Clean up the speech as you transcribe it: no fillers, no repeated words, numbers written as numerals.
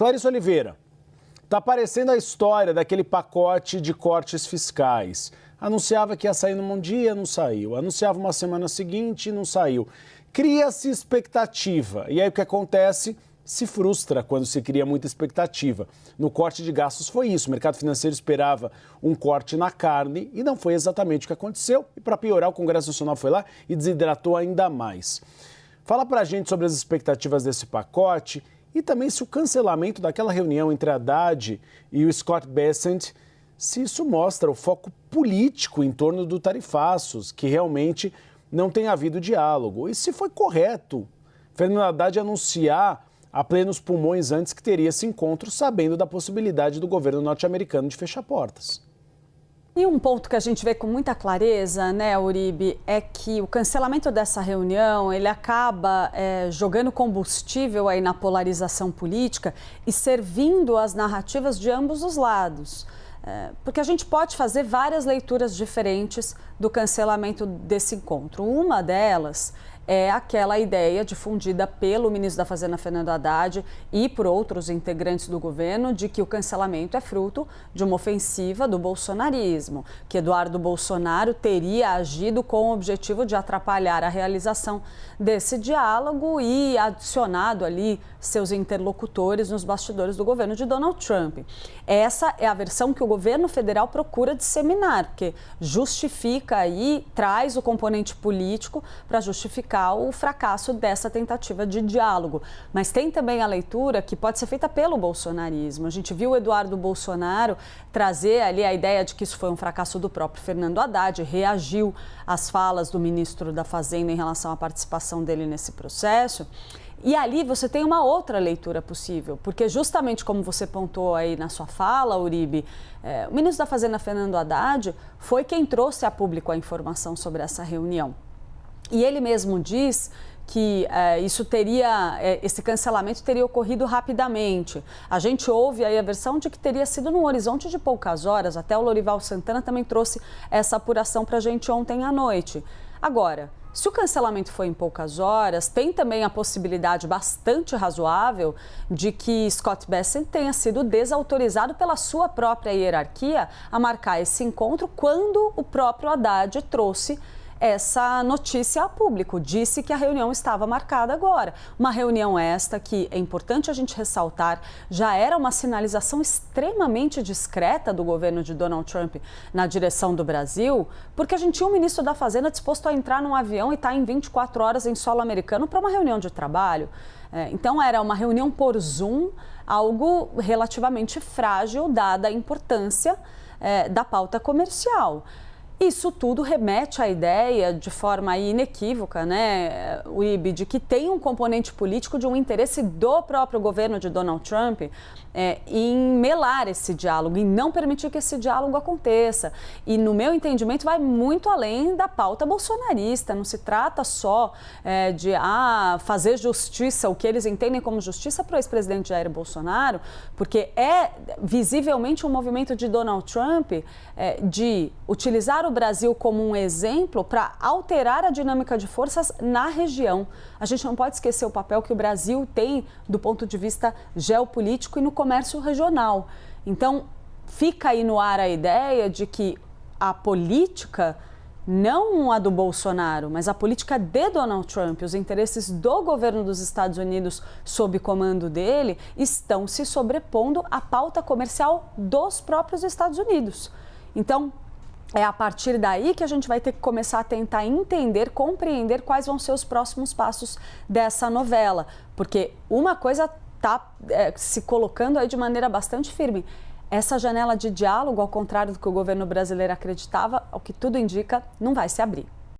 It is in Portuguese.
Clarice Oliveira, está aparecendo a história daquele pacote de cortes fiscais. Anunciava que ia sair num dia, não saiu. Anunciava uma semana seguinte, não saiu. Cria-se expectativa. E aí o que acontece? Se frustra quando se cria muita expectativa. No corte de gastos foi isso. O mercado financeiro esperava um corte na carne e não foi exatamente o que aconteceu. E para piorar, o Congresso Nacional foi lá e desidratou ainda mais. Fala para a gente sobre as expectativas desse pacote e também se o cancelamento daquela reunião entre a Haddad e o Scott Bessent, se isso mostra o foco político em torno do tarifaços, que realmente não tem havido diálogo. E se foi correto Fernando Haddad anunciar a plenos pulmões antes que teria esse encontro, sabendo da possibilidade do governo norte-americano de fechar portas. E um ponto que a gente vê com muita clareza, né, Uribe, é que o cancelamento dessa reunião, ele acaba jogando combustível aí na polarização política e servindo as narrativas de ambos os lados. Porque a gente pode fazer várias leituras diferentes do cancelamento desse encontro. Uma delas é aquela ideia difundida pelo ministro da Fazenda, Fernando Haddad, e por outros integrantes do governo, de que o cancelamento é fruto de uma ofensiva do bolsonarismo, que Eduardo Bolsonaro teria agido com o objetivo de atrapalhar a realização desse diálogo e adicionado ali seus interlocutores nos bastidores do governo de Donald Trump. Essa é a versão que o governo federal procura disseminar, porque justifica e traz o componente político para justificar o fracasso dessa tentativa de diálogo. Mas tem também a leitura que pode ser feita pelo bolsonarismo. A gente viu o Eduardo Bolsonaro trazer ali a ideia de que isso foi um fracasso do próprio Fernando Haddad, reagiu às falas do ministro da Fazenda em relação à participação dele nesse processo. E ali você tem uma outra leitura possível, porque justamente como você pontuou aí na sua fala, Uribe, o ministro da Fazenda, Fernando Haddad, foi quem trouxe a público a informação sobre essa reunião. E ele mesmo diz que esse cancelamento teria ocorrido rapidamente. A gente ouve aí a versão de que teria sido num horizonte de poucas horas, até o Lorival Santana também trouxe essa apuração para a gente ontem à noite. Agora, se o cancelamento foi em poucas horas, tem também a possibilidade bastante razoável de que Scott Bessent tenha sido desautorizado pela sua própria hierarquia a marcar esse encontro quando o próprio Haddad trouxe essa notícia a público, disse que a reunião estava marcada agora. Uma reunião esta que, é importante a gente ressaltar, já era uma sinalização extremamente discreta do governo de Donald Trump na direção do Brasil, porque a gente tinha um ministro da Fazenda disposto a entrar num avião e estar em 24 horas em solo americano para uma reunião de trabalho. Então era uma reunião por Zoom, algo relativamente frágil, dada a importância da pauta comercial. Isso tudo remete à ideia, de forma inequívoca, né, Uribe, de que tem um componente político de um interesse do próprio governo de Donald Trump em melar esse diálogo, em não permitir que esse diálogo aconteça. E, no meu entendimento, vai muito além da pauta bolsonarista. Não se trata só de fazer justiça, o que eles entendem como justiça para o ex-presidente Jair Bolsonaro, porque é visivelmente um movimento de Donald Trump de utilizar o Brasil como um exemplo para alterar a dinâmica de forças na região. A gente não pode esquecer o papel que o Brasil tem do ponto de vista geopolítico e no comércio regional. Então, fica aí no ar a ideia de que a política, não a do Bolsonaro, mas a política de Donald Trump, os interesses do governo dos Estados Unidos sob comando dele, estão se sobrepondo à pauta comercial dos próprios Estados Unidos. Então, é a partir daí que a gente vai ter que começar a tentar entender, compreender quais vão ser os próximos passos dessa novela. Porque uma coisa está se colocando aí de maneira bastante firme. Essa janela de diálogo, ao contrário do que o governo brasileiro acreditava, ao que tudo indica, não vai se abrir.